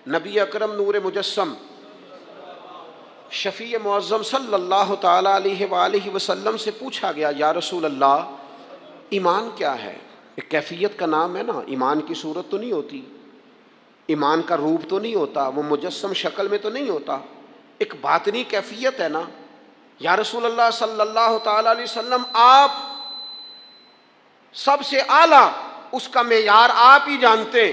نبی اکرم نور مجسم شفیع معظم صلی اللہ تعالی علیہ وآلہ وسلم سے پوچھا گیا، یا رسول اللہ ایمان کیا ہے؟ ایک کیفیت کا نام ہے نا، ایمان کی صورت تو نہیں ہوتی، ایمان کا روپ تو نہیں ہوتا، وہ مجسم شکل میں تو نہیں ہوتا، ایک باطنی کیفیت ہے نا۔ یا رسول اللہ صلی اللہ تعالی علیہ وسلم آپ سب سے اعلیٰ اس کا معیار آپ ہی جانتے،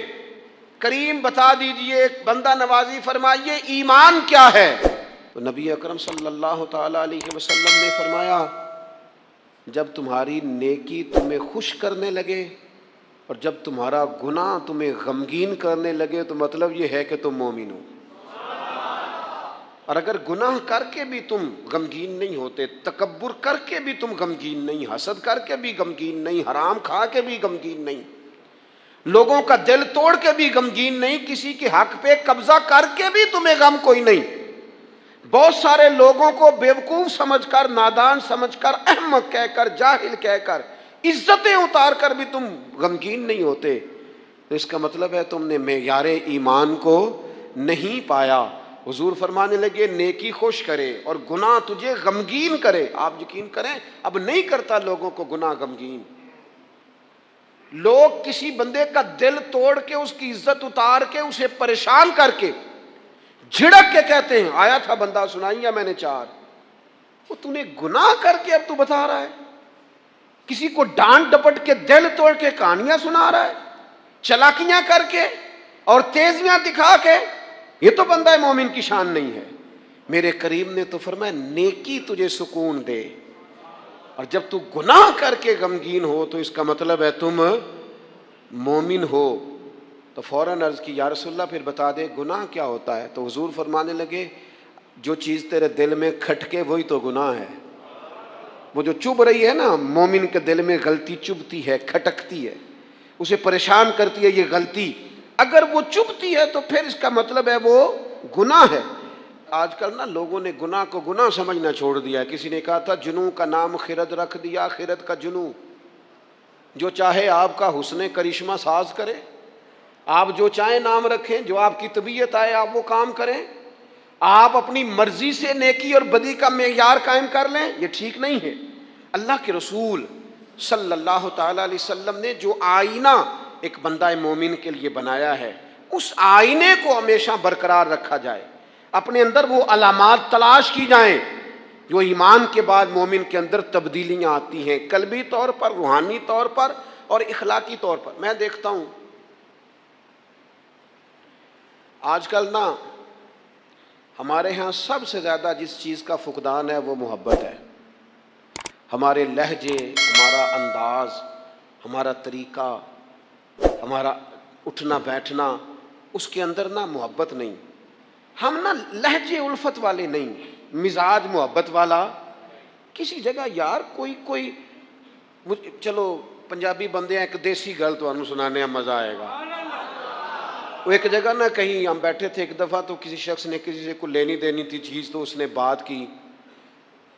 کریم بتا دیجئے، بندہ نوازی فرمائیے ایمان کیا ہے؟ تو نبی اکرم صلی اللہ تعالی علیہ وسلم نے فرمایا، جب تمہاری نیکی تمہیں خوش کرنے لگے اور جب تمہارا گناہ تمہیں غمگین کرنے لگے تو مطلب یہ ہے کہ تم مومن ہو۔ اور اگر گناہ کر کے بھی تم غمگین نہیں ہوتے، تکبر کر کے بھی تم غمگین نہیں، حسد کر کے بھی غمگین نہیں، حرام کھا کے بھی غمگین نہیں، لوگوں کا دل توڑ کے بھی غمگین نہیں، کسی کے حق پہ قبضہ کر کے بھی تمہیں غم کوئی نہیں، بہت سارے لوگوں کو بیوقوف سمجھ کر، نادان سمجھ کر، احمق کہہ کر، جاہل کہہ کر، عزتیں اتار کر بھی تم غمگین نہیں ہوتے، تو اس کا مطلب ہے تم نے معیار ایمان کو نہیں پایا۔ حضور فرمانے لگے نیکی خوش کرے اور گناہ تجھے غمگین کرے، آپ یقین کریں اب نہیں کرتا لوگوں کو گناہ غمگین۔ لوگ کسی بندے کا دل توڑ کے، اس کی عزت اتار کے، اسے پریشان کر کے، جھڑک کے کہتے ہیں، آیا تھا بندہ سنائیا میں نے چار، وہ تو نے گناہ کر کے اب تو بتا رہا ہے، کسی کو ڈانٹ ڈپٹ کے دل توڑ کے کہانیاں سنا رہا ہے، چلاکیاں کر کے اور تیزیاں دکھا کے، یہ تو بندہ مومن کی شان نہیں ہے۔ میرے کریم نے تو فرمایا نیکی تجھے سکون دے، اور جب تو گناہ کر کے غمگین ہو تو اس کا مطلب ہے تم مومن ہو۔ تو فوراً عرض کی، یا رسول اللہ پھر بتا دے گناہ کیا ہوتا ہے؟ تو حضور فرمانے لگے جو چیز تیرے دل میں کھٹکے وہی تو گناہ ہے۔ وہ جو چبھ رہی ہے نا، مومن کے دل میں غلطی چبھتی ہے، کھٹکتی ہے، اسے پریشان کرتی ہے یہ غلطی، اگر وہ چبھتی ہے تو پھر اس کا مطلب ہے وہ گناہ ہے۔ آج کل نا لوگوں نے گناہ کو گناہ سمجھنا چھوڑ دیا ہے۔ کسی نے کہا تھا جنوں کا نام خرد رکھ دیا، خرد کا جنوں، جو چاہے آپ کا حسن کرشمہ ساز کرے، آپ جو چاہیں نام رکھیں، جو آپ کی طبیعت آئے آپ وہ کام کریں، آپ اپنی مرضی سے نیکی اور بدی کا معیار قائم کر لیں، یہ ٹھیک نہیں ہے۔ اللہ کے رسول صلی اللہ تعالی علیہ وسلم نے جو آئینہ ایک بندہ مومن کے لیے بنایا ہے، اس آئینے کو ہمیشہ برقرار رکھا جائے، اپنے اندر وہ علامات تلاش کی جائیں جو ایمان کے بعد مومن کے اندر تبدیلیاں آتی ہیں، قلبی طور پر، روحانی طور پر اور اخلاقی طور پر۔ میں دیکھتا ہوں آج کل نا ہمارے ہاں سب سے زیادہ جس چیز کا فقدان ہے وہ محبت ہے۔ ہمارے لہجے، ہمارا انداز، ہمارا طریقہ، ہمارا اٹھنا بیٹھنا، اس کے اندر نا محبت نہیں۔ ہم نا لہجے الفت والے نہیں، مزاج محبت والا۔ کسی جگہ یار کوئی چلو پنجابی بندے ہیں، ایک دیسی گل تو ہم سنانے میں مزہ آئے گا۔ وہ ایک جگہ نا کہیں ہم بیٹھے تھے ایک دفعہ، تو کسی شخص نے کسی سے کوئی لینی دینی تھی چیز، تو اس نے بات کی،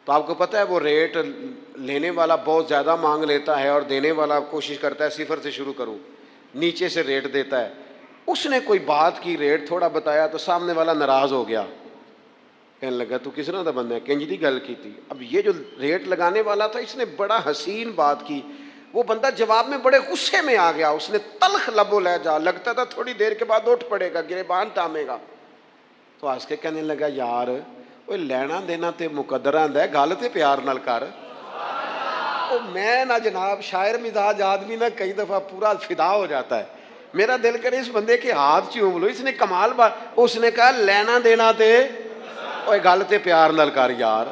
تو آپ کو پتہ ہے وہ ریٹ لینے والا بہت زیادہ مانگ لیتا ہے اور دینے والا کوشش کرتا ہے صفر سے شروع کروں، نیچے سے ریٹ دیتا ہے۔ اس نے کوئی بات کی، ریٹ تھوڑا بتایا تو سامنے والا ناراض ہو گیا، کہنے لگا تو کس طرح کا بندہ ہے، کنج دی گل کی تھی۔ اب یہ جو ریٹ لگانے والا تھا اس نے بڑا حسین بات کی، وہ بندہ جواب میں بڑے غصے میں آ گیا، اس نے تلخ لب و لہجہ، لگتا تھا تھوڑی دیر کے بعد اٹھ پڑے گا، گریبان تامے گا۔ تو ہنس کے کہنے لگا یار وہ لینا دینا تے مقدرہ ہے، گل تے پیار نال کر۔ میں نہ جناب شاعر مزاج آدمی نہ کئی دفعہ پورا فدا ہو جاتا ہے، میرا دل کرے اس بندے کے ہاتھ چوم لو، اس نے کمال بات، اس نے کہا لینا دینا تے گل تے پیار نال کر یار،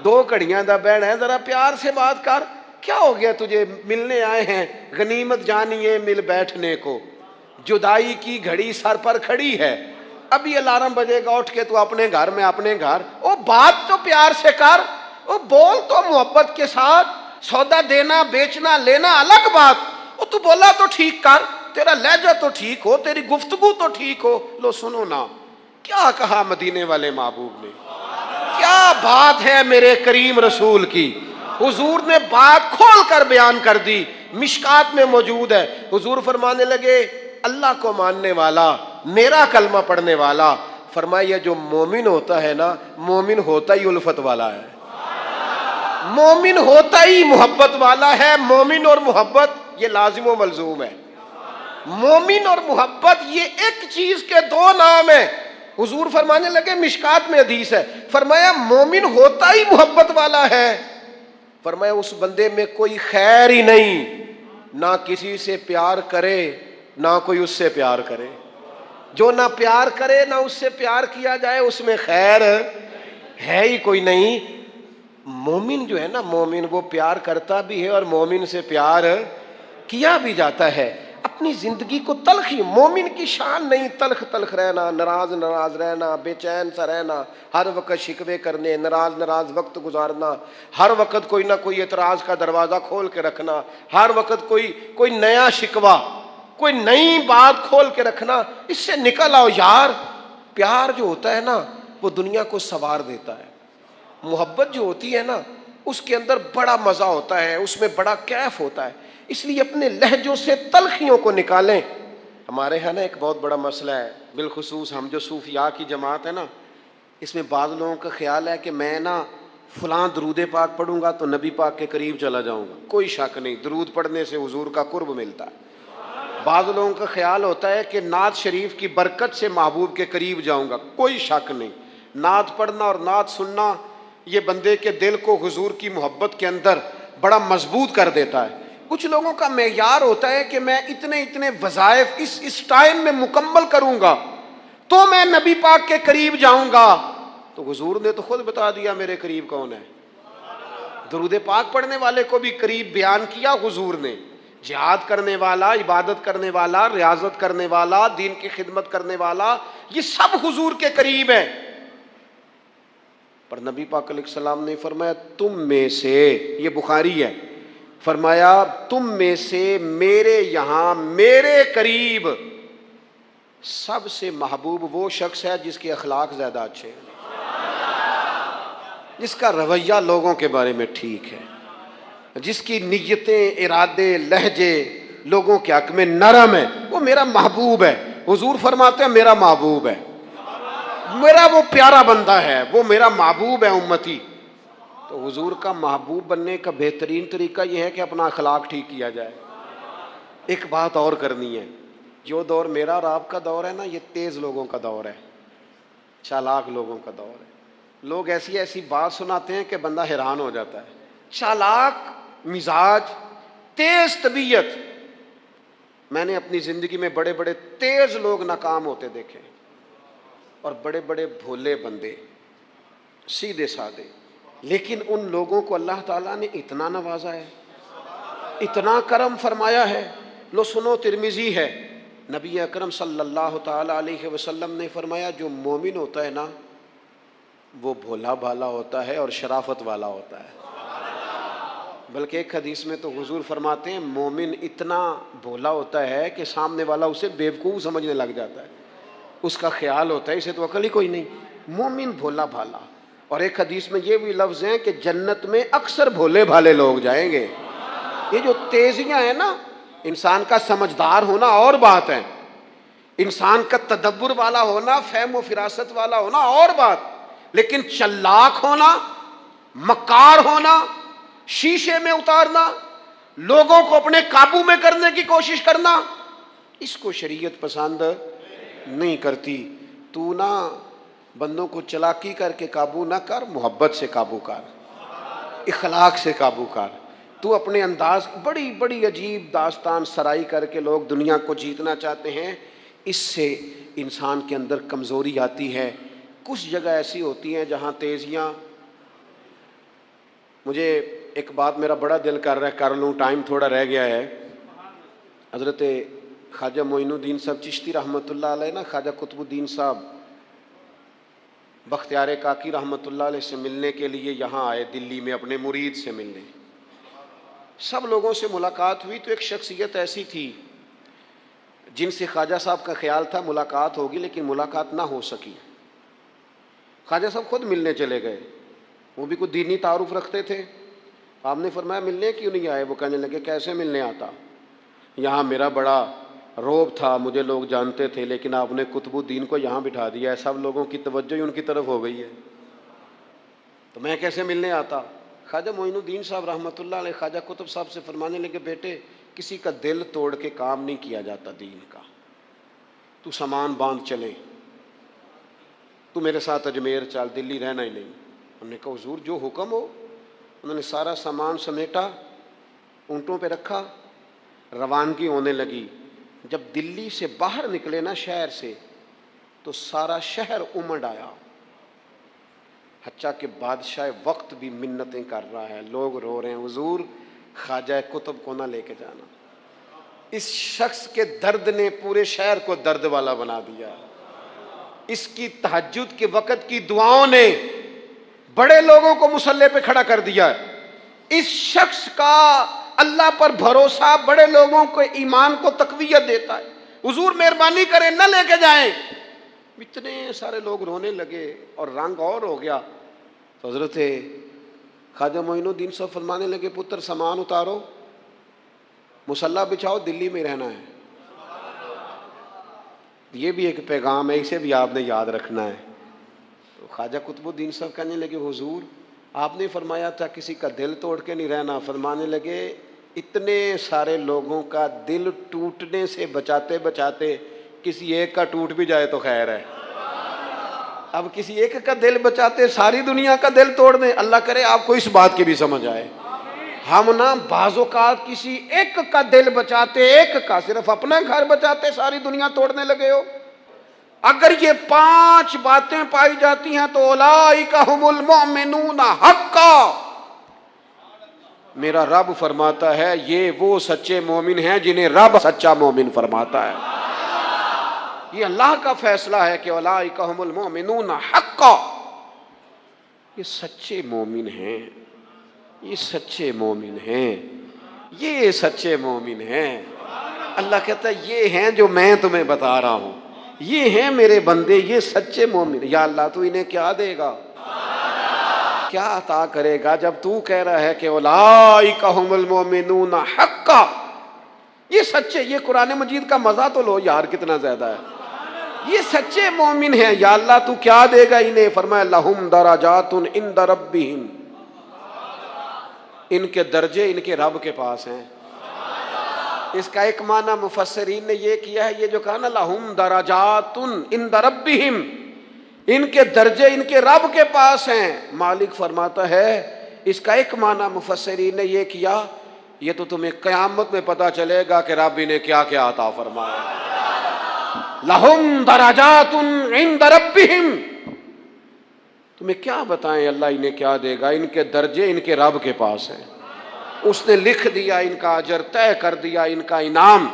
دو گھڑیاں دا بہن ہے، ذرا پیار سے بات کر، کیا ہو گیا تجھے، ملنے آئے ہیں، غنیمت جانیے مل بیٹھنے کو، جدائی کی گھڑی سر پر کھڑی ہے، ابھی الارم بجے گا اٹھ کے تو اپنے گھر میں اپنے گھر، او بات تو پیار سے کر، او بول تو محبت کے ساتھ، سودا دینا بیچنا لینا الگ بات، او تو بولا تو ٹھیک کر، تیرا لہجہ تو ٹھیک ہو، تیری گفتگو تو ٹھیک ہو۔ لو سنو نا کیا کہا مدینے والے محبوب نے، کیا بات ہے میرے کریم رسول کی، حضور نے بات کھول کر بیان کر دی، مشکات میں موجود ہے۔ حضور فرمانے لگے اللہ کو ماننے والا میرا کلمہ پڑھنے والا، فرمایا یہ جو مومن ہوتا ہے نا، مومن ہوتا ہی الفت والا ہے، مومن ہوتا ہی محبت والا ہے۔ مومن اور محبت یہ لازم و ملزوم ہے۔ مومن اور محبت یہ ایک چیز کے دو نام ہیں۔ حضور فرمانے لگے، مشکات میں حدیث ہے، فرمایا مومن ہوتا ہی محبت والا ہے، فرمایا اس بندے میں کوئی خیر ہی نہیں، نہ کسی سے پیار کرے نہ کوئی اس سے پیار کرے۔ جو نہ پیار کرے نہ اس سے پیار کیا جائے، اس میں خیر ہے ہی کوئی نہیں۔ مومن جو ہے نا، مومن وہ پیار کرتا بھی ہے اور مومن سے پیار کیا بھی جاتا ہے۔ اپنی زندگی کو تلخی، مومن کی شان نہیں تلخ تلخ رہنا، ناراض ناراض رہنا، بے چین سا رہنا، ہر وقت شکوے کرنے، ناراض وقت گزارنا، ہر وقت کوئی نہ کوئی اعتراض کا دروازہ کھول کے رکھنا، ہر وقت کوئی نیا شکوہ، کوئی نئی بات کھول کے رکھنا۔ اس سے نکل آؤ یار۔ پیار جو ہوتا ہے نا، وہ دنیا کو سنوار دیتا ہے۔ محبت جو ہوتی ہے نا، اس کے اندر بڑا مزہ ہوتا ہے، اس میں بڑا کیف ہوتا ہے۔ اس لیے اپنے لہجوں سے تلخیوں کو نکالیں۔ ہمارے ہاں نا ایک بہت بڑا مسئلہ ہے، بالخصوص ہم جو صوفیاء کی جماعت ہے نا، اس میں بعض لوگوں کا خیال ہے کہ میں نا فلاں درود پاک پڑھوں گا تو نبی پاک کے قریب چلا جاؤں گا۔ کوئی شک نہیں، درود پڑھنے سے حضور کا قرب ملتا ہے۔ بعض لوگوں کا خیال ہوتا ہے کہ نعت شریف کی برکت سے محبوب کے قریب جاؤں گا۔ کوئی شک نہیں، نعت پڑھنا اور نعت سننا یہ بندے کے دل کو حضور کی محبت کے اندر بڑا مضبوط کر دیتا ہے۔ کچھ لوگوں کا معیار ہوتا ہے کہ میں اتنے وظائف اس ٹائم میں مکمل کروں گا تو میں نبی پاک کے قریب جاؤں گا۔ تو حضور نے تو خود بتا دیا میرے قریب کون ہے۔ درود پاک پڑھنے والے کو بھی قریب بیان کیا حضور نے۔ جہاد کرنے والا، عبادت کرنے والا، ریاضت کرنے والا، دین کی خدمت کرنے والا، یہ سب حضور کے قریب ہیں۔ پر نبی پاک علیہ السلام نے فرمایا تم میں سے، یہ بخاری ہے، فرمایا تم میں سے میرے یہاں میرے قریب سب سے محبوب وہ شخص ہے جس کے اخلاق زیادہ اچھے ہیں، جس کا رویہ لوگوں کے بارے میں ٹھیک ہے، جس کی نیتیں، ارادے، لہجے لوگوں کے حق میں نرم ہے، وہ میرا محبوب ہے۔ حضور فرماتے ہیں میرا محبوب ہے، میرا وہ پیارا بندہ ہے، وہ میرا محبوب ہے امتی۔ تو حضور کا محبوب بننے کا بہترین طریقہ یہ ہے کہ اپنا اخلاق ٹھیک کیا جائے۔ ایک بات اور کرنی ہے، جو دور میرا اور آپ کا دور ہے نا، یہ تیز لوگوں کا دور ہے، چالاک لوگوں کا دور ہے۔ لوگ ایسی بات سناتے ہیں کہ بندہ حیران ہو جاتا ہے۔ چالاک مزاج، تیز طبیعت۔ میں نے اپنی زندگی میں بڑے بڑے تیز لوگ ناکام ہوتے دیکھے اور بڑے بڑے بھولے بندے، سیدھے سادے، لیکن ان لوگوں کو اللہ تعالیٰ نے اتنا نوازا ہے، اتنا کرم فرمایا ہے۔ لو سنو، ترمذی ہے، نبی اکرم صلی اللہ تعالیٰ علیہ وسلم نے فرمایا جو مومن ہوتا ہے نا، وہ بھولا بھالا ہوتا ہے اور شرافت والا ہوتا ہے۔ بلکہ ایک حدیث میں تو حضور فرماتے ہیں مومن اتنا بھولا ہوتا ہے کہ سامنے والا اسے بیوقوف سمجھنے لگ جاتا ہے، اس کا خیال ہوتا ہے اسے تو عقل ہی کوئی نہیں۔ مومن بھولا بھالا۔ اور ایک حدیث میں یہ بھی لفظ ہیں کہ جنت میں اکثر بھولے بھالے لوگ جائیں گے۔ یہ جو تیزیاں ہیں نا، انسان کا سمجھدار ہونا اور بات ہے، انسان کا تدبر والا ہونا، فہم و فراست والا ہونا اور بات، لیکن چلاک ہونا، مکار ہونا، شیشے میں اتارنا، لوگوں کو اپنے قابو میں کرنے کی کوشش کرنا، اس کو شریعت پسند نہیں کرتی۔ تو نہ بندوں کو چلاکی کر کے قابو نہ کر، محبت سے قابو کر، اخلاق سے قابو کر۔ تو اپنے انداز، بڑی بڑی عجیب داستان سرائی کر کے لوگ دنیا کو جیتنا چاہتے ہیں، اس سے انسان کے اندر کمزوری آتی ہے۔ کچھ جگہ ایسی ہوتی ہیں جہاں تیزیاں، مجھے ایک بات میرا بڑا دل کر رہا ہے، کر لوں، ٹائم تھوڑا رہ گیا ہے۔ حضرت خواجہ معین الدین صاحب چشتی رحمۃ اللہ علیہ نا، خواجہ قطب الدین صاحب بختیار کاکی رحمۃ اللہ علیہ سے ملنے کے لیے یہاں آئے، دلی میں اپنے مرید سے ملنے۔ سب لوگوں سے ملاقات ہوئی تو ایک شخصیت ایسی تھی جن سے خواجہ صاحب کا خیال تھا ملاقات ہوگی، لیکن ملاقات نہ ہو سکی۔ خواجہ صاحب خود ملنے چلے گئے، وہ بھی کوئی دینی تعارف رکھتے تھے۔ آپ نے فرمایا ملنے کیوں نہیں آئے؟ وہ کہنے لگے کیسے ملنے آتا، یہاں میرا بڑا روب تھا، مجھے لوگ جانتے تھے، لیکن آپ نے قطب الدین کو یہاں بٹھا دیا ہے، سب لوگوں کی توجہ ہی ان کی طرف ہو گئی ہے، تو میں کیسے ملنے آتا؟ خواجہ معین الدین صاحب رحمۃ اللہ علیہ خواجہ قطب صاحب سے فرمانے لگے، بیٹے کسی کا دل توڑ کے کام نہیں کیا جاتا دین کا، تو سامان باندھ چلے، تو میرے ساتھ اجمیر چل، دلی رہنا ہی نہیں۔ ہم نے کہا حضور جو حکم ہو۔ انہوں نے سارا سامان سمیٹا، اونٹوں پہ رکھا، روانگی ہونے لگی۔ جب دلی سے باہر نکلے نا شہر سے، تو سارا شہر امڑ آیا، حتیٰ کہ بادشاہ وقت بھی منتیں کر رہا ہے، لوگ رو رہے ہیں، حضور خواجہ قطب کو نہ لے کے جانا۔ اس شخص کے درد نے پورے شہر کو درد والا بنا دیا، اس کی تہجد کے وقت کی دعاؤں نے بڑے لوگوں کو مصلی پہ کھڑا کر دیا۔ اس شخص کا اللہ پر بھروسہ بڑے لوگوں کو ایمان کو تقویت دیتا ہے۔ حضور مہربانی کریں نہ لے کے جائیں۔ اتنے سارے لوگ رونے لگے اور رنگ اور ہو گیا، تو حضرت خواجہ معین الدین صاحب فرمانے لگے، پتر سامان اتارو، مصلی بچھاؤ، دلی میں رہنا ہے۔ یہ بھی ایک پیغام ہے، اسے بھی آپ نے یاد رکھنا ہے۔ تو خواجہ قطب الدین صاحب کہنے لگے، حضور آپ نے فرمایا تھا کسی کا دل توڑ کے نہیں رہنا۔ فرمانے لگے، اتنے سارے لوگوں کا دل ٹوٹنے سے بچاتے بچاتے کسی ایک کا ٹوٹ بھی جائے تو خیر ہے، اب کسی ایک کا دل بچاتے ساری دنیا کا دل توڑ دیں، اللہ کرے آپ کو اس بات کی بھی سمجھ آئے۔ ہم نا بعض اوقات کسی ایک کا دل بچاتے، ایک کا صرف اپنا گھر بچاتے ساری دنیا توڑنے لگے ہو۔ اگر یہ 5 باتیں پائی جاتی ہیں تو اولئک ھم المؤمنون حقا، میرا رب فرماتا ہے یہ وہ سچے مومن ہیں جنہیں رب سچا مومن فرماتا ہے۔ یہ اللہ کا فیصلہ ہے کہ اولئک ھم المؤمنون حقا، یہ سچے مومن ہیں، یہ سچے مومن ہیں، یہ سچے مومن ہیں۔ اللہ کہتا ہے یہ ہیں جو میں تمہیں بتا رہا ہوں، یہ ہیں میرے بندے، یہ سچے مومن۔ یا اللہ تو انہیں کیا دے گا، کیا عطا کرے گا جب تو کہہ رہا ہے کہ اولئک ھم المؤمنون حقا، یہ سچے۔ یہ قرآن مجید کا مزہ تو لو یار، کتنا زیادہ ہے۔ یہ سچے مومن ہیں، یا اللہ تو کیا دے گا انہیں؟ فرمایا لہم درجات عند ربہم، ان کے درجے ان کے رب کے پاس ہیں۔ اس کا ایک معنی مفسرین نے یہ کیا ہے، یہ جو کہا نا لہم درجات عند ربہم، ان کے درجے ان کے رب کے پاس ہیں، مالک فرماتا ہے اس کا ایک معنی مفسرین نے یہ کیا، یہ تو تمہیں قیامت میں پتہ چلے گا کہ رب انہیں کیا کیا عطا فرمایا۔ لہم درجات عند ربہم، تمہیں کیا بتائیں اللہ انہیں کیا دے گا، ان کے درجے ان کے رب کے پاس ہیں۔ اس نے لکھ دیا، ان کا اجر طے کر دیا، ان کا انعام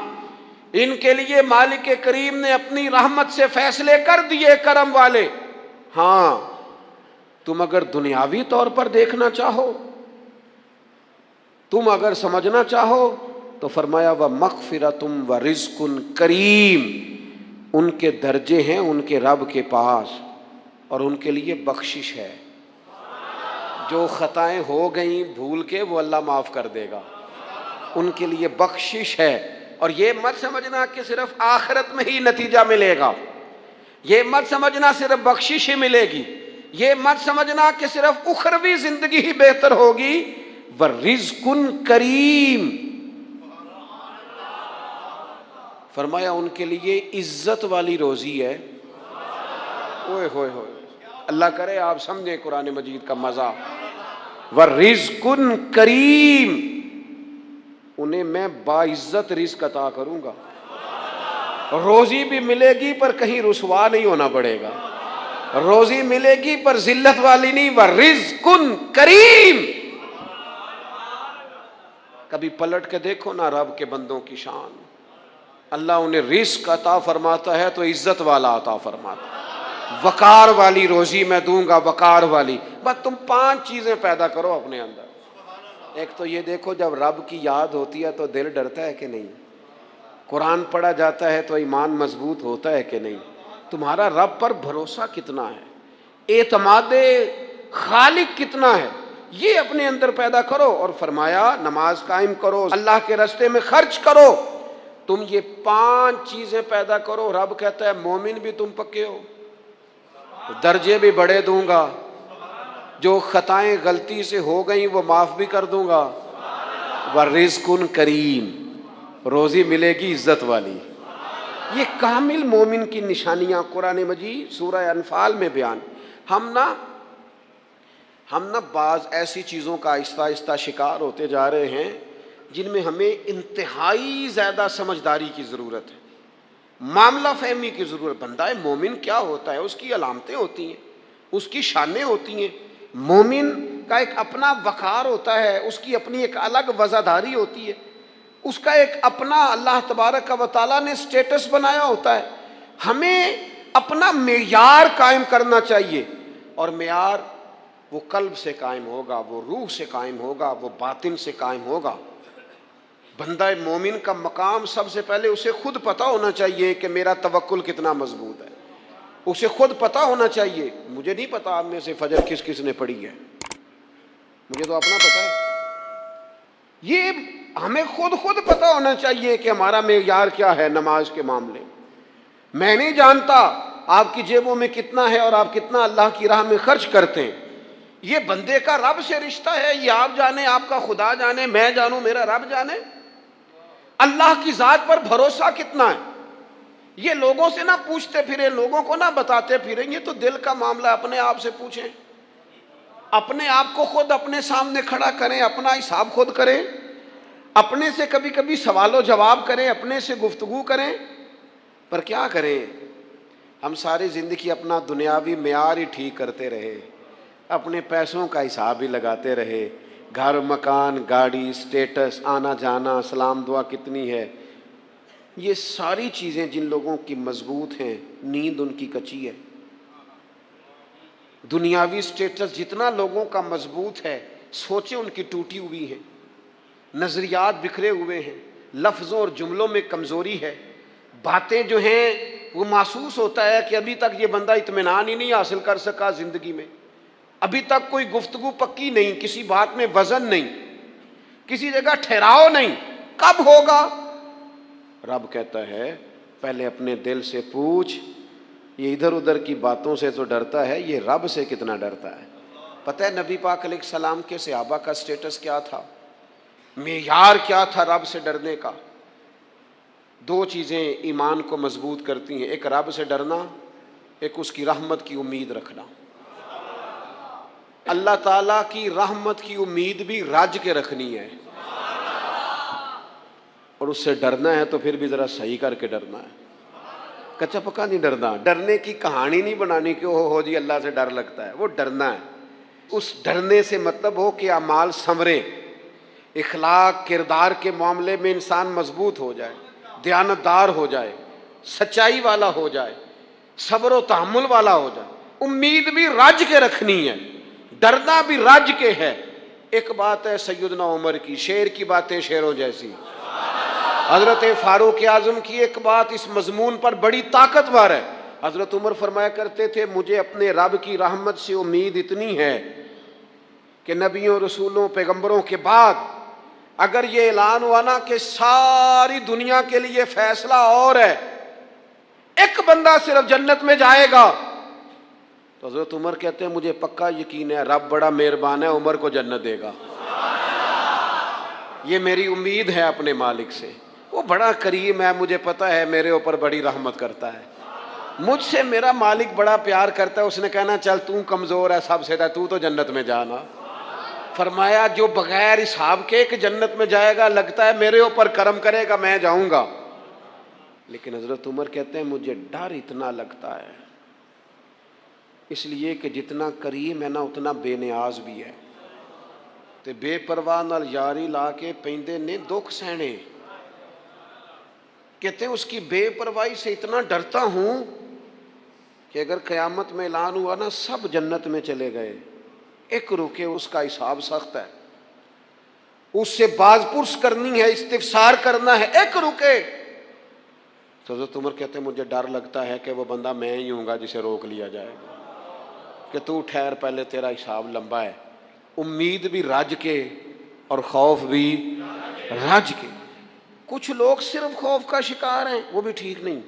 ان کے لیے مالک کریم نے اپنی رحمت سے فیصلے کر دیے کرم والے۔ ہاں تم اگر دنیاوی طور پر دیکھنا چاہو، تم اگر سمجھنا چاہو تو فرمایا وَمَغْفِرَةٌ وَرِزْقٌ کریم، ان کے درجے ہیں ان کے رب کے پاس، اور ان کے لیے بخشش ہے۔ جو خطائیں ہو گئیں بھول کے وہ اللہ معاف کر دے گا، ان کے لیے بخشش ہے۔ اور یہ مت سمجھنا کہ صرف آخرت میں ہی نتیجہ ملے گا، یہ مت سمجھنا صرف بخشش ہی ملے گی، یہ مت سمجھنا کہ صرف اخروی زندگی ہی بہتر ہوگی۔ وَرِزْقٌ کریم، فرمایا ان کے لیے عزت والی روزی ہے۔ اوئے ہوئے ہوئے، اللہ کرے آپ سمجھیں قرآن مجید کا مزہ۔ وَرِزْقٌ کریم، انہیں میں باعزت رزق عطا کروں گا، روزی بھی ملے گی پر کہیں رسوا نہیں ہونا پڑے گا، روزی ملے گی پر ذلت والی نہیں۔ وَرِزْقٌ کریم، کبھی پلٹ کے دیکھو نا رب کے بندوں کی شان، اللہ انہیں رزق عطا فرماتا ہے تو عزت والا عطا فرماتا ہے۔ وقار والی روزی میں دوں گا، وقار والی۔ بس تم 5 چیزیں پیدا کرو اپنے اندر۔ ایک تو یہ دیکھو جب رب کی یاد ہوتی ہے تو دل ڈرتا ہے کہ نہیں، قرآن پڑھا جاتا ہے تو ایمان مضبوط ہوتا ہے کہ نہیں، تمہارا رب پر بھروسہ کتنا ہے، اعتماد خالق کتنا ہے، یہ اپنے اندر پیدا کرو۔ اور فرمایا نماز قائم کرو، اللہ کے راستے میں خرچ کرو، تم یہ 5 چیزیں پیدا کرو، رب کہتا ہے مومن بھی تم پکے ہو، درجے بھی بڑے دوں گا، جو خطائیں غلطی سے ہو گئیں وہ معاف بھی کر دوں گا، ورزق کریم، روزی ملے گی عزت والی۔ یہ کامل مومن کی نشانیاں قرآن مجید سورہ انفال میں بیان۔ ہم نا بعض ایسی چیزوں کا آہستہ آہستہ شکار ہوتے جا رہے ہیں جن میں ہمیں انتہائی زیادہ سمجھداری کی ضرورت ہے، معاملہ فہمی کی ضرورت۔ بندہ مومن کیا ہوتا ہے، اس کی علامتیں ہوتی ہیں، اس کی شانیں ہوتی ہیں۔ مومن کا ایک اپنا وقار ہوتا ہے، اس کی اپنی ایک الگ وزاداری ہوتی ہے، اس کا ایک اپنا اللہ تبارک و تعالیٰ نے سٹیٹس بنایا ہوتا ہے۔ ہمیں اپنا معیار قائم کرنا چاہیے، اور معیار وہ قلب سے قائم ہوگا، وہ روح سے قائم ہوگا، وہ باطن سے قائم ہوگا۔ بندہ مومن کا مقام سب سے پہلے اسے خود پتہ ہونا چاہیے کہ میرا توکل کتنا مضبوط ہے، اسے خود پتہ ہونا چاہیے۔ مجھے نہیں پتا آپ میں سے فجر کس کس نے پڑھی ہے، مجھے تو اپنا پتہ ہے۔ یہ ہمیں خود پتہ ہونا چاہیے کہ ہمارا معیار کیا ہے نماز کے معاملے میں۔ میں نہیں جانتا آپ کی جیبوں میں کتنا ہے اور آپ کتنا اللہ کی راہ میں خرچ کرتے ہیں، یہ بندے کا رب سے رشتہ ہے، یہ آپ جانے، آپ کا خدا جانے، میں جانوں، میرا رب جانے۔ اللہ کی ذات پر بھروسہ کتنا ہے، یہ لوگوں سے نہ پوچھتے پھریں، لوگوں کو نہ بتاتے پھریں، یہ تو دل کا معاملہ اپنے آپ سے پوچھیں، اپنے آپ کو خود اپنے سامنے کھڑا کریں، اپنا حساب خود کریں، اپنے سے کبھی کبھی سوال و جواب کریں، اپنے سے گفتگو کریں۔ پر کیا کریں، ہم ساری زندگی اپنا دنیاوی معیار ہی ٹھیک کرتے رہے، اپنے پیسوں کا حساب ہی لگاتے رہے، گھر مکان گاڑی سٹیٹس آنا جانا سلام دعا کتنی ہے، یہ ساری چیزیں جن لوگوں کی مضبوط ہیں نیند ان کی کچی ہے۔ دنیاوی سٹیٹس جتنا لوگوں کا مضبوط ہے، سوچیں ان کی ٹوٹی ہوئی ہیں، نظریات بکھرے ہوئے ہیں، لفظوں اور جملوں میں کمزوری ہے، باتیں جو ہیں وہ محسوس ہوتا ہے کہ ابھی تک یہ بندہ اطمینان ہی نہیں حاصل کر سکا زندگی میں، ابھی تک کوئی گفتگو پکی نہیں، کسی بات میں وزن نہیں، کسی جگہ ٹھہراؤ نہیں، کب ہوگا؟ رب کہتا ہے پہلے اپنے دل سے پوچھ، یہ ادھر ادھر کی باتوں سے تو ڈرتا ہے، یہ رب سے کتنا ڈرتا ہے۔ پتہ ہے نبی پاک علیہ السلام کے صحابہ کا سٹیٹس کیا تھا، معیار کیا تھا رب سے ڈرنے کا؟ 2 چیزیں ایمان کو مضبوط کرتی ہیں، ایک رب سے ڈرنا، ایک اس کی رحمت کی امید رکھنا۔ اللہ تعالیٰ کی رحمت کی امید بھی رج کے رکھنی ہے، اور اس سے ڈرنا ہے تو پھر بھی ذرا صحیح کر کے ڈرنا ہے، کچا پکا نہیں ڈرنا۔ ڈرنے کی کہانی نہیں بنانی کہ ہو جی اللہ سے ڈر لگتا ہے، وہ ڈرنا ہے۔ اس ڈرنے سے مطلب ہو کہ اعمال سنوریں، اخلاق کردار کے معاملے میں انسان مضبوط ہو جائے، دیانتدار ہو جائے، سچائی والا ہو جائے، صبر و تحمل والا ہو جائے۔ امید بھی رج کے رکھنی ہے، ڈرنا بھی رج کے ہے۔ ایک بات ہے سیدنا عمر کی، شیر کی باتیں شیروں جیسی، حضرت فاروق اعظم کی ایک بات اس مضمون پر بڑی طاقتور ہے۔ حضرت عمر فرمایا کرتے تھے مجھے اپنے رب کی رحمت سے امید اتنی ہے کہ نبیوں رسولوں پیغمبروں کے بعد اگر یہ اعلان ہوا نا کہ ساری دنیا کے لیے فیصلہ اور ہے، ایک بندہ صرف جنت میں جائے گا، تو حضرت عمر کہتے ہیں مجھے پکا یقین ہے رب بڑا مہربان ہے، عمر کو جنت دے گا، یہ میری امید ہے اپنے مالک سے، وہ بڑا کریم ہے، مجھے پتہ ہے میرے اوپر بڑی رحمت کرتا ہے، مجھ سے میرا مالک بڑا پیار کرتا ہے، اس نے کہنا چل تو کمزور ہے سب سے، تو جنت میں جانا۔ فرمایا جو بغیر حساب کے کہ جنت میں جائے گا، لگتا ہے میرے اوپر کرم کرے گا میں جاؤں گا، لیکن حضرت عمر کہتے ہیں مجھے ڈر اتنا لگتا ہے، اس لیے کہ جتنا کریم ہے نا اتنا بے نیاز بھی ہے، تے بے پرواہ نال یاری لا کے پیندے نے دکھ سہنے۔ کہتے ہیں اس کی بے پرواہی سے اتنا ڈرتا ہوں کہ اگر قیامت میں اعلان ہوا نا سب جنت میں چلے گئے، ایک رکے اس کا حساب سخت ہے، اس سے باز پرس کرنی ہے، استفسار کرنا ہے، ایک رکے۔ تو حضرت عمر کہتے ہیں مجھے ڈر لگتا ہے کہ وہ بندہ میں ہی ہوں گا جسے روک لیا جائے گا کہ تو ٹھہر پہلے تیرا حساب لمبا ہے۔ امید بھی رج کے اور خوف بھی رج کے۔ کچھ لوگ صرف خوف کا شکار ہیں، وہ بھی ٹھیک نہیں.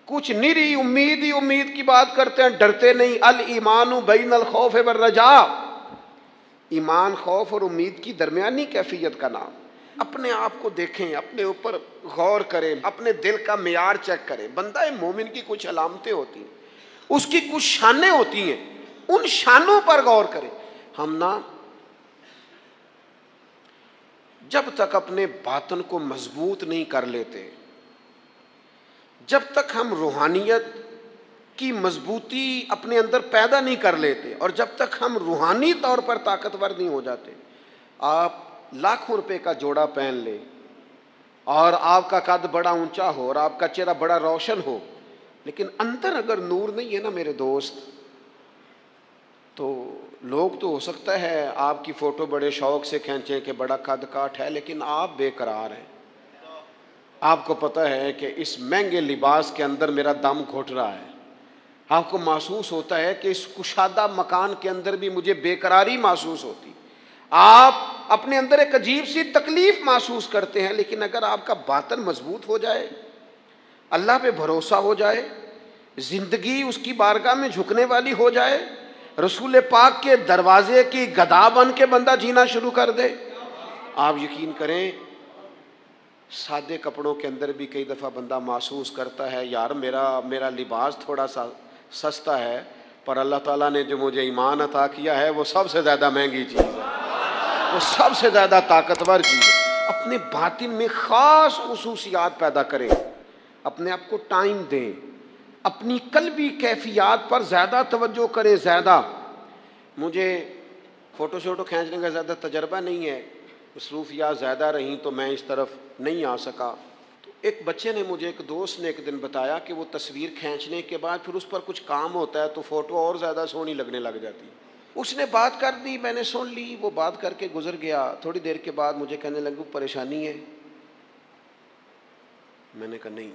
کچھ نری امید کی بات کرتے ہیں، ڈرتے نہیں. الایمان بین الخوف والرجاء، ایمان خوف اور امید کی درمیانی کیفیت کا نام. اپنے آپ کو دیکھیں، اپنے اوپر غور کریں، اپنے دل کا معیار چیک کریں. بندہ مومن کی کچھ علامتیں ہوتی ہیں، اس کی کچھ شانیں ہوتی ہیں، ان شانوں پر غور کریں. ہم نا جب تک اپنے باطن کو مضبوط نہیں کر لیتے، جب تک ہم روحانیت کی مضبوطی اپنے اندر پیدا نہیں کر لیتے، اور جب تک ہم روحانی طور پر طاقتور نہیں ہو جاتے، آپ لاکھوں روپے کا جوڑا پہن لیں اور آپ کا قد بڑا اونچا ہو اور آپ کا چہرہ بڑا روشن ہو، لیکن اندر اگر نور نہیں ہے نا میرے دوست، تو لوگ تو ہو سکتا ہے آپ کی فوٹو بڑے شوق سے کھینچیں کہ بڑا قد کاٹ ہے، لیکن آپ بے قرار ہیں. آپ کو پتہ ہے کہ اس مہنگے لباس کے اندر میرا دم گھٹ رہا ہے. آپ کو محسوس ہوتا ہے کہ اس کشادہ مکان کے اندر بھی مجھے بے قراری محسوس ہوتی. آپ اپنے اندر ایک عجیب سی تکلیف محسوس کرتے ہیں. لیکن اگر آپ کا باطن مضبوط ہو جائے، اللہ پہ بھروسہ ہو جائے، زندگی اس کی بارگاہ میں جھکنے والی ہو جائے، رسول پاک کے دروازے کی گدا بن کے بندہ جینا شروع کر دے، آپ یقین کریں سادے کپڑوں کے اندر بھی کئی دفعہ بندہ محسوس کرتا ہے یار میرا لباس تھوڑا سا سستا ہے، پر اللہ تعالیٰ نے جو مجھے ایمان عطا کیا ہے وہ سب سے زیادہ مہنگی چیز ہے، وہ سب سے زیادہ طاقتور چیز ہے. اپنے باطن میں خاص خصوصیات پیدا کریں، اپنے آپ کو ٹائم دیں، اپنی قلبی کیفیات پر زیادہ توجہ کریں. زیادہ مجھے فوٹو شوٹو کھینچنے کا زیادہ تجربہ نہیں ہے، مصروفیات زیادہ رہیں تو میں اس طرف نہیں آ سکا. تو ایک بچے نے مجھے، ایک دوست نے ایک دن بتایا کہ وہ تصویر کھینچنے کے بعد پھر اس پر کچھ کام ہوتا ہے تو فوٹو اور زیادہ سونی لگنے لگ جاتی. اس نے بات کر دی، میں نے سن لی، وہ بات کر کے گزر گیا. تھوڑی دیر کے بعد مجھے کہنے لگا پریشانی ہے. میں نے کہا نہیں.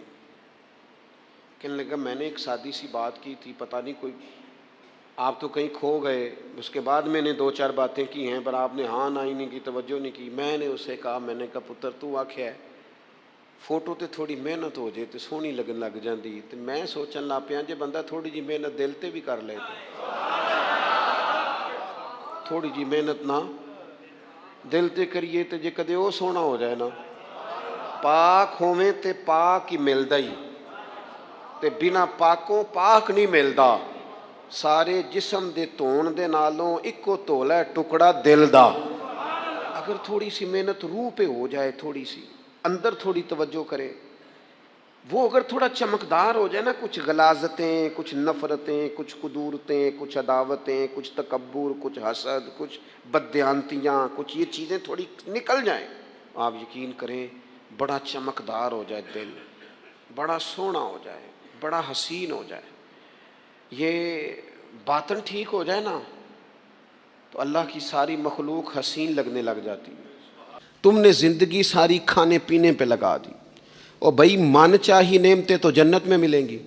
کہنے لگا میں نے ایک سادی سی بات کی تھی، پتہ نہیں کوئی آپ تو کہیں کھو گئے. اس کے بعد میں نے دو چار باتیں کی ہیں پر آپ نے ہاں نہ ہی نہیں کی، توجہ نہیں کی. میں نے اسے کہا، میں نے کہا پتر تو آکھیا ہے فوٹو تے تھوڑی محنت ہو جائے تو سونی لگن لگ جاندی. تو میں سوچن لگ پیا جے بندہ تھوڑی جی محنت دل تے بھی کر لے، تھوڑی جی محنت نہ دل تے کریے تے جے کدے وہ سونا ہو جائے نا، پاک ہوویں تے پاک ہی ملدا ہی، تے بنا پاکوں پاک نہیں ملدا. سارے جسم دے دھون دے نالوں اکو دھولا ہے ٹکڑا دل دا. اگر تھوڑی سی محنت روح پہ ہو جائے، تھوڑی سی اندر تھوڑی توجہ کرے، وہ اگر تھوڑا چمکدار ہو جائے نا، کچھ غلاظتیں، کچھ نفرتیں، کچھ قدورتیں، کچھ عداوتیں، کچھ تکبر، کچھ حسد، کچھ بددیانتیاں، کچھ یہ چیزیں تھوڑی نکل جائیں، آپ یقین کریں بڑا چمکدار ہو جائے دل، بڑا سونا ہو جائے، بڑا حسین ہو جائے. یہ باطن ٹھیک ہو جائے نا تو اللہ کی ساری مخلوق حسین لگنے لگ جاتی ہے. تم نے زندگی ساری کھانے پینے پہ لگا دی، اور بھائی من چاہی نعمتیں تو جنت میں ملیں گی.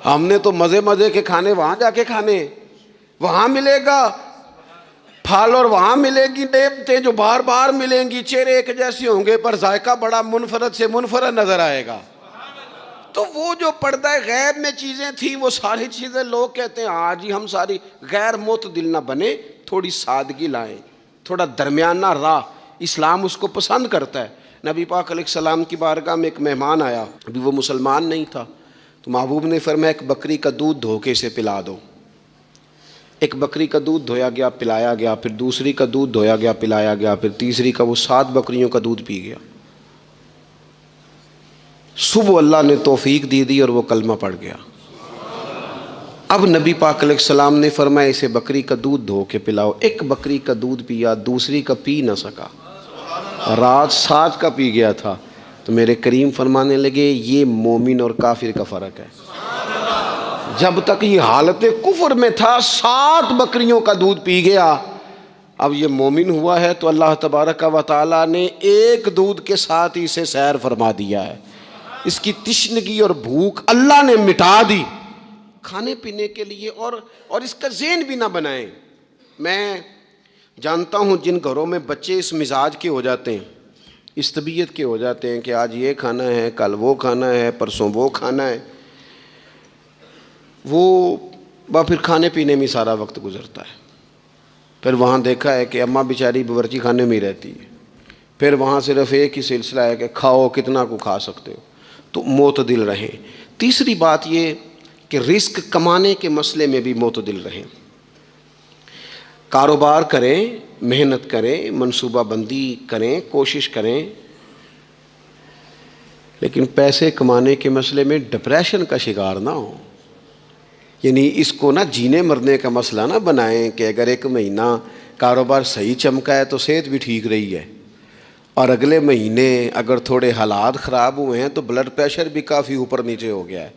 ہم نے تو مزے کے کھانے وہاں جا کے کھانے، وہاں ملے گا پھل اور وہاں ملے گی نعمتیں جو بار بار ملیں گی. چہرے ایک جیسے ہوں گے پر ذائقہ بڑا منفرد سے منفرد نظر آئے گا. تو وہ جو پردہ غیب میں چیزیں تھیں وہ ساری چیزیں لوگ کہتے ہیں ہاں جی ہم ساری، غیر معتدل نہ بنے، تھوڑی سادگی لائیں، تھوڑا درمیانہ راہ. اسلام اس کو پسند کرتا ہے. نبی پاک علیہ السلام کی بارگاہ میں ایک مہمان آیا، ابھی وہ مسلمان نہیں تھا، تو محبوب نے فرمایا ایک بکری کا دودھ دھو کے اسے پلا دو. ایک بکری کا دودھ دھویا گیا، پلایا گیا، پھر دوسری کا دودھ دھویا گیا، پلایا گیا، پھر تیسری کا، وہ 7 بکریوں کا دودھ پی گیا. صبح اللہ نے توفیق دی اور وہ کلمہ پڑھ گیا. اب نبی پاک علیہ السلام نے فرمایا اسے بکری کا دودھ دھو کے پلاؤ. ایک بکری کا دودھ پیا، دوسری کا پی نہ سکا، رات 7 کا پی گیا تھا. تو میرے کریم فرمانے لگے یہ مومن اور کافر کا فرق ہے. جب تک یہ حالت کفر میں تھا 7 بکریوں کا دودھ پی گیا، اب یہ مومن ہوا ہے تو اللہ تبارک و تعالیٰ نے ایک دودھ کے ساتھ ہی اسے سیر فرما دیا ہے. اس کی تشنگی اور بھوک اللہ نے مٹا دی کھانے پینے کے لیے. اور اس کا ذہن بھی نہ بنائیں. میں جانتا ہوں جن گھروں میں بچے اس مزاج کے ہو جاتے ہیں اس طبیعت کے ہو جاتے ہیں کہ آج یہ کھانا ہے، کل وہ کھانا ہے، پرسوں وہ کھانا ہے، وہ پھر کھانے پینے میں سارا وقت گزرتا ہے۔ پھر وہاں دیکھا ہے کہ اماں بیچاری باورچی خانے میں ہی رہتی ہے، پھر وہاں صرف ایک ہی سلسلہ ہے کہ کھاؤ کتنا کو کھا سکتے ہو، تو معتدل رہیں۔ تیسری بات یہ کہ رزق کمانے کے مسئلے میں بھی معتدل رہیں، کاروبار کریں، محنت کریں، منصوبہ بندی کریں، کوشش کریں، لیکن پیسے کمانے کے مسئلے میں ڈپریشن کا شکار نہ ہو۔ یعنی اس کو نہ جینے مرنے کا مسئلہ نہ بنائیں کہ اگر ایک مہینہ کاروبار صحیح چمکا ہے تو صحت بھی ٹھیک رہی ہے، اور اگلے مہینے اگر تھوڑے حالات خراب ہوئے ہیں تو بلڈ پریشر بھی کافی اوپر نیچے ہو گیا ہے۔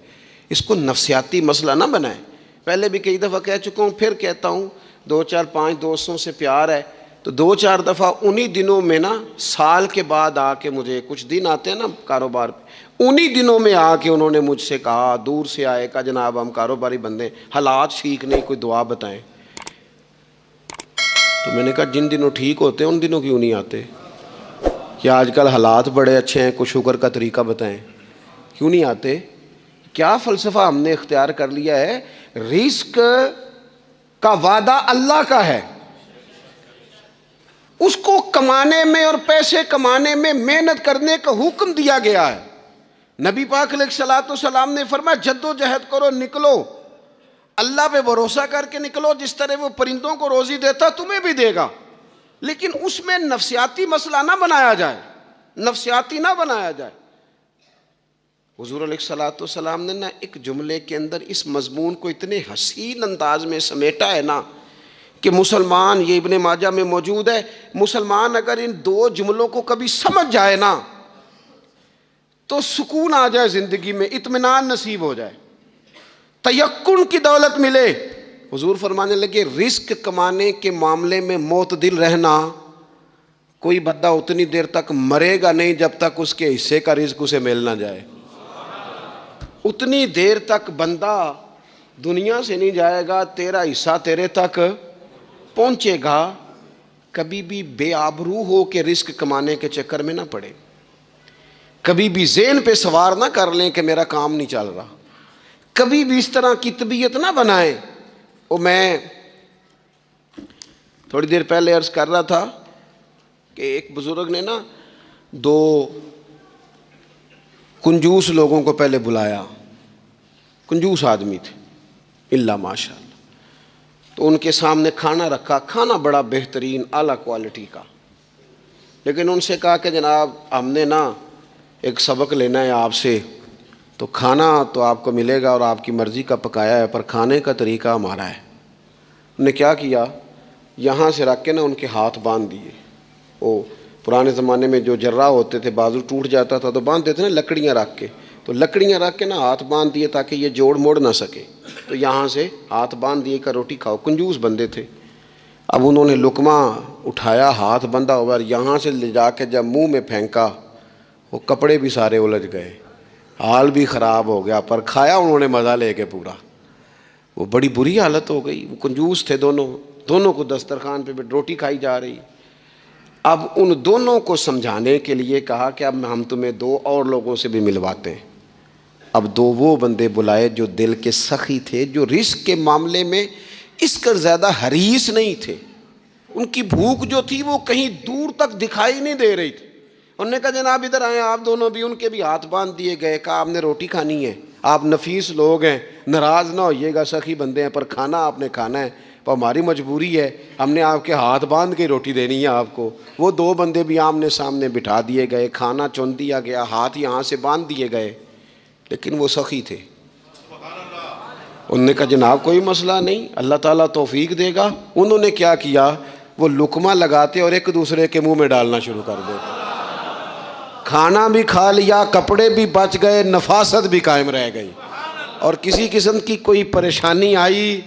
اس کو نفسیاتی مسئلہ نہ بنائیں۔ پہلے بھی کئی دفعہ کہہ چکا ہوں، پھر کہتا ہوں، 2 4 5 دوستوں سے پیار ہے تو 2 4 دفعہ انہی دنوں میں نا، سال کے بعد آ کے مجھے کچھ دن آتے ہیں نا کاروبار پہ، انہی دنوں میں آ کے انہوں نے مجھ سے کہا، دور سے آئے، کہا جناب ہم کاروباری بندے ہیں، حالات ٹھیک نہیں، کوئی دعا بتائیں۔ تو میں نے کہا جن دنوں ٹھیک ہوتے ہیں ان دنوں کیوں نہیں آتے؟ کہ آج کل حالات بڑے اچھے ہیں، کچھ شکر کا طریقہ بتائیں، کیوں نہیں آتے؟ کیا فلسفہ ہم نے اختیار کر لیا ہے؟ رزق کا وعدہ اللہ کا ہے، اس کو کمانے میں اور پیسے کمانے میں محنت کرنے کا حکم دیا گیا ہے۔ نبی پاک علیہ الصلوۃ والسلام نے فرمایا جد و جہد کرو، نکلو، اللہ پہ بھروسہ کر کے نکلو، جس طرح وہ پرندوں کو روزی دیتا تمہیں بھی دے گا، لیکن اس میں نفسیاتی مسئلہ نہ بنایا جائے، نفسیاتی نہ بنایا جائے۔ حضور علیہ الصلوۃ والسلام نے نا ایک جملے کے اندر اس مضمون کو اتنے حسین انداز میں سمیٹا ہے نا کہ مسلمان، یہ ابن ماجہ میں موجود ہے، مسلمان اگر ان 2 جملوں کو کبھی سمجھ جائے نا تو سکون آ جائے زندگی میں، اطمینان نصیب ہو جائے، تیقن کی دولت ملے۔ حضور فرمانے لگے رزق کمانے کے معاملے میں معتدل رہنا، کوئی بندہ اتنی دیر تک مرے گا نہیں جب تک اس کے حصے کا رزق اسے مل نہ جائے۔ اتنی دیر تک بندہ دنیا سے نہیں جائے گا، تیرا حصہ تیرے تک پہنچے گا۔ کبھی بھی بے آبرو ہو کے رزق کمانے کے چکر میں نہ پڑے، کبھی بھی ذہن پہ سوار نہ کر لیں کہ میرا کام نہیں چل رہا، کبھی بھی اس طرح کی طبیعت نہ بنائیں۔ میں تھوڑی دیر پہلے عرض کر رہا تھا کہ ایک بزرگ نے نا 2 کنجوس لوگوں کو پہلے بلایا، کنجوس آدمی تھے اللہ ماشاء اللہ، تو ان کے سامنے کھانا رکھا، کھانا بڑا بہترین اعلیٰ کوالٹی کا، لیکن ان سے کہا کہ جناب ہم نے نا ایک سبق لینا ہے آپ سے، تو کھانا تو آپ کو ملے گا اور آپ کی مرضی کا پکایا ہے، پر کھانے کا طریقہ ہمارا ہے۔ انہوں نے کیا کیا، یہاں سے رکھ کے نا ان کے ہاتھ باندھ دیے۔ وہ پرانے زمانے میں جو جراح ہوتے تھے، بازو ٹوٹ جاتا تھا تو باندھ دیتے نا لکڑیاں رکھ کے، تو لکڑیاں رکھ کے نا ہاتھ باندھ دیے تاکہ یہ جوڑ موڑ نہ سکے، تو یہاں سے ہاتھ باندھ دیے کہ روٹی کھاؤ۔ کنجوس بندے تھے۔ اب انہوں نے لقمہ اٹھایا، ہاتھ بندھا ہوا، یہاں سے لے جا کے جب منہ میں پھینکا، وہ کپڑے بھی سارے الجھ گئے، حال بھی خراب ہو گیا، پر کھایا انہوں نے مزہ لے کے پورا۔ وہ بڑی بری حالت ہو گئی، وہ کنجوس تھے دونوں کو دسترخوان پہ روٹی کھائی جا رہی۔ اب ان دونوں کو سمجھانے کے لیے کہا کہ اب ہم تمہیں 2 اور لوگوں سے بھی ملواتے ہیں۔ اب 2 وہ بندے بلائے جو دل کے سخی تھے، جو رزق کے معاملے میں اس کا زیادہ حریص نہیں تھے، ان کی بھوک جو تھی وہ کہیں دور تک دکھائی نہیں دے رہی تھی۔ انہوں نے کہا جناب ادھر آئیں، آپ دونوں بھی۔ ان کے بھی ہاتھ باندھ دیے گئے، کہا آپ نے روٹی کھانی ہے، آپ نفیس لوگ ہیں، ناراض نہ ہوئیے گا، سخی بندے ہیں، پر کھانا آپ نے کھانا ہے، پر ہماری مجبوری ہے، ہم نے آپ کے ہاتھ باندھ کے روٹی دینی ہے آپ کو۔ وہ 2 بندے بھی آمنے سامنے بٹھا دیے گئے، کھانا چن دیا گیا، ہاتھ یہاں سے باندھ دیے گئے، لیکن وہ سخی تھے۔ انہوں نے کہا جناب کوئی مسئلہ نہیں، اللہ تعالیٰ توفیق دے گا۔ انہوں نے کیا کیا، وہ لقمہ لگاتے اور ایک دوسرے کے منہ میں ڈالنا شروع کر دیتے۔ کھانا بھی کھا لیا، کپڑے بھی بچ گئے، نفاست بھی قائم رہ گئی، اور کسی قسم کی کوئی پریشانی آئی،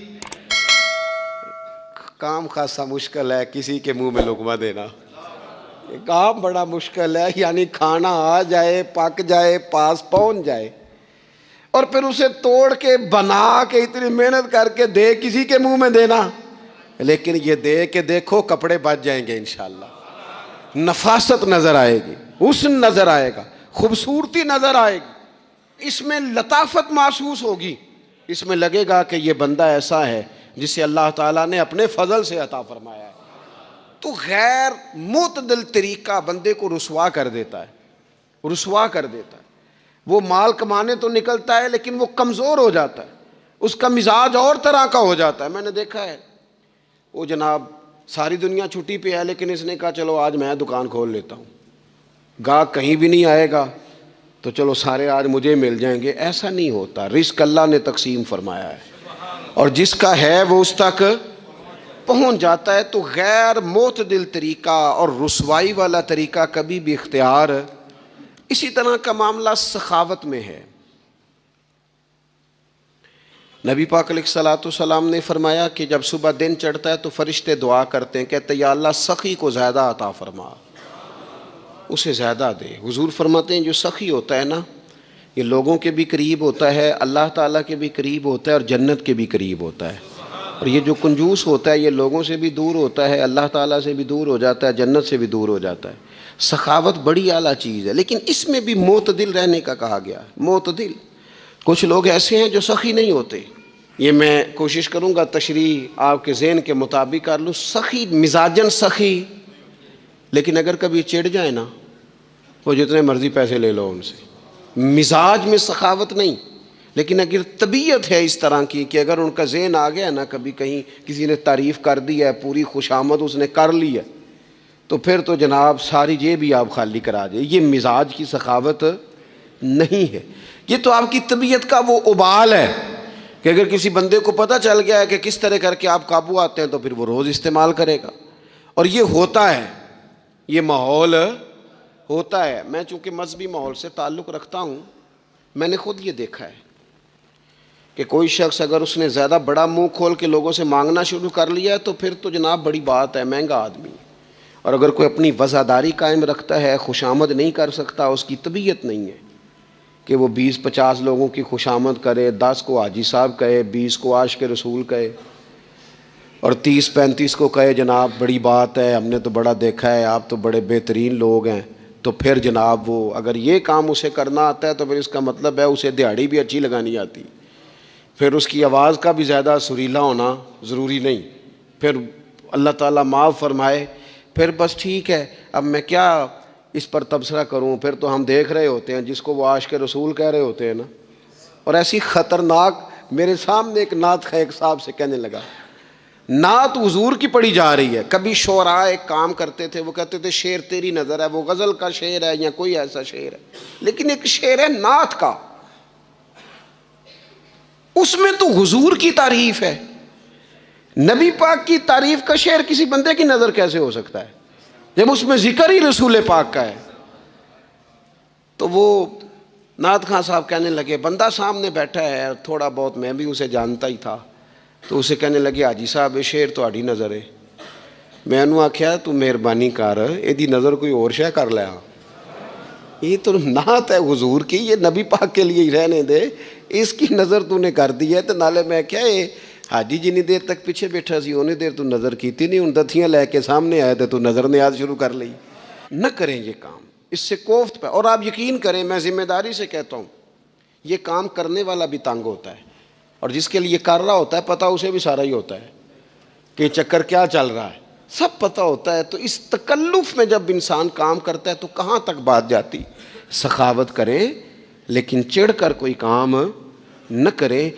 کام خاصا مشکل ہے کسی کے منہ میں لقمہ دینا، کام بڑا مشکل ہے، یعنی کھانا آ جائے، پک جائے، پاس پہنچ جائے، اور پھر اسے توڑ کے بنا کے اتنی محنت کر کے دے کسی کے منہ میں دینا۔ لیکن یہ دے کے دیکھو کپڑے بچ جائیں گے انشاءاللہ، نفاست نظر آئے گی۔ حسن نظر آئے گا، خوبصورتی نظر آئے گی، اس میں لطافت محسوس ہوگی، اس میں لگے گا کہ یہ بندہ ایسا ہے جسے اللہ تعالیٰ نے اپنے فضل سے عطا فرمایا ہے۔ تو غیر معتدل طریقہ بندے کو رسوا کر دیتا ہے، رسوا کر دیتا ہے۔ وہ مال کمانے تو نکلتا ہے لیکن وہ کمزور ہو جاتا ہے، اس کا مزاج اور طرح کا ہو جاتا ہے۔ میں نے دیکھا ہے، وہ جناب ساری دنیا چھٹی پہ ہے لیکن اس نے کہا چلو آج میں دکان کھول لیتا ہوں، گاہک کہیں بھی نہیں آئے گا تو چلو سارے آج مجھے مل جائیں گے۔ ایسا نہیں ہوتا، رزق اللہ نے تقسیم فرمایا ہے اور جس کا ہے وہ اس تک پہنچ جاتا ہے۔ تو غیر معتدل طریقہ اور رسوائی والا طریقہ کبھی بھی اختیار۔ اسی طرح کا معاملہ سخاوت میں ہے۔ نبی پاک علیہ الصلوۃ والسلام نے فرمایا کہ جب صبح دن چڑھتا ہے تو فرشتے دعا کرتے ہیں، کہتے ہیں یا اللہ سخی کو زیادہ عطا فرما، اسے زیادہ دے۔ حضور فرماتے ہیں جو سخی ہوتا ہے نا، یہ لوگوں کے بھی قریب ہوتا ہے، اللہ تعالیٰ کے بھی قریب ہوتا ہے اور جنت کے بھی قریب ہوتا ہے۔ اور یہ جو کنجوس ہوتا ہے یہ لوگوں سے بھی دور ہوتا ہے، اللہ تعالیٰ سے بھی دور ہو جاتا ہے، جنت سے بھی دور ہو جاتا ہے۔ سخاوت بڑی اعلیٰ چیز ہے، لیکن اس میں بھی معتدل رہنے کا کہا گیا ہے۔ معتدل، کچھ لوگ ایسے ہیں جو سخی نہیں ہوتے، یہ میں کوشش کروں گا تشریح آپ کے ذہن کے مطابق کر لوں۔ سخی مزاجن سخی، لیکن اگر کبھی چڑ جائے نا، وہ جتنے مرضی پیسے لے لو ان سے، مزاج میں سخاوت نہیں۔ لیکن اگر طبیعت ہے اس طرح کی کہ اگر ان کا ذہن آ گیا نا، کبھی کہیں کسی نے تعریف کر دی ہے، پوری خوشامد اس نے کر لی ہے، تو پھر تو جناب ساری جیب بھی آپ خالی کرا دے۔ یہ مزاج کی سخاوت نہیں ہے، یہ تو آپ کی طبیعت کا وہ ابال ہے کہ اگر کسی بندے کو پتہ چل گیا ہے کہ کس طرح کر کے آپ قابو آتے ہیں تو پھر وہ روز استعمال کرے گا۔ اور یہ ہوتا ہے، یہ ماحول ہوتا ہے۔ میں چونکہ مذہبی ماحول سے تعلق رکھتا ہوں، میں نے خود یہ دیکھا ہے کہ کوئی شخص اگر اس نے زیادہ بڑا منہ کھول کے لوگوں سے مانگنا شروع کر لیا ہے تو پھر تو جناب بڑی بات ہے، مہنگا آدمی۔ اور اگر کوئی اپنی وفاداری قائم رکھتا ہے، خوشامد نہیں کر سکتا، اس کی طبیعت نہیں ہے کہ وہ 20-50 لوگوں کی خوشامد کرے، 10 کو حاجی صاحب کہے، 20 کو عاشق رسول کہے اور 30-35 کو کہے جناب بڑی بات ہے، ہم نے تو بڑا دیکھا ہے، آپ تو بڑے بہترین لوگ ہیں۔ تو پھر جناب وہ اگر یہ کام اسے کرنا آتا ہے تو پھر اس کا مطلب ہے اسے دہاڑی بھی اچھی لگانی آتی، پھر اس کی آواز کا بھی زیادہ سریلا ہونا ضروری نہیں۔ پھر اللہ تعالیٰ معاف فرمائے، پھر بس ٹھیک ہے، اب میں کیا اس پر تبصرہ کروں، پھر تو ہم دیکھ رہے ہوتے ہیں جس کو وہ عاشق رسول کہہ رہے ہوتے ہیں نا۔ اور ایسی خطرناک، میرے سامنے ایک نعت خواہ ایک صاحب سے کہنے لگا، نعت حضور کی پڑھی جا رہی ہے۔ کبھی شعراء ایک کام کرتے تھے، وہ کہتے تھے شعر تیری نظر ہے، وہ غزل کا شعر ہے یا کوئی ایسا شعر ہے، لیکن ایک شعر ہے نعت کا، اس میں تو حضور کی تعریف ہے۔ نبی پاک کی تعریف کا شعر کسی بندے کی نظر کیسے ہو سکتا ہے جب اس میں ذکر ہی رسول پاک کا ہے؟ تو وہ نعت خان صاحب کہنے لگے، بندہ سامنے بیٹھا ہے، تھوڑا بہت میں بھی اسے جانتا ہی تھا، تو اسے کہنے لگے حاجی صاحب یہ شعر تہاڈی نظر ہے۔ میں انہوں آکھیا تو مہربانی کر ایدی نظر کوئی اور شے کر لیا، یہ تو نعت ہے حضور کی، یہ نبی پاک کے لیے ہی رہنے دے، اس کی نظر تو نے کر دی ہے۔ تو نالے میں کیا ہے حاجی جنی دیر تک پیچھے بیٹھا سی اونی دیر تو نظر کیتی نہیں، ان دتھیاں لے کے سامنے آئے تھے تو نظر نیاز شروع کر لی۔ نہ کریں یہ کام، اس سے کوفت پہ۔ اور آپ یقین کریں، میں ذمہ داری سے کہتا ہوں، یہ کام کرنے والا بھی تنگ ہوتا ہے اور جس کے لیے کر رہا ہوتا ہے پتہ اسے بھی سارا ہی ہوتا ہے کہ چکر کیا چل رہا ہے، سب پتہ ہوتا ہے۔ تو اس تکلف میں جب انسان کام کرتا ہے تو کہاں تک بات جاتی؟ سخاوت کریں لیکن چڑھ کر کوئی کام نہ کریں۔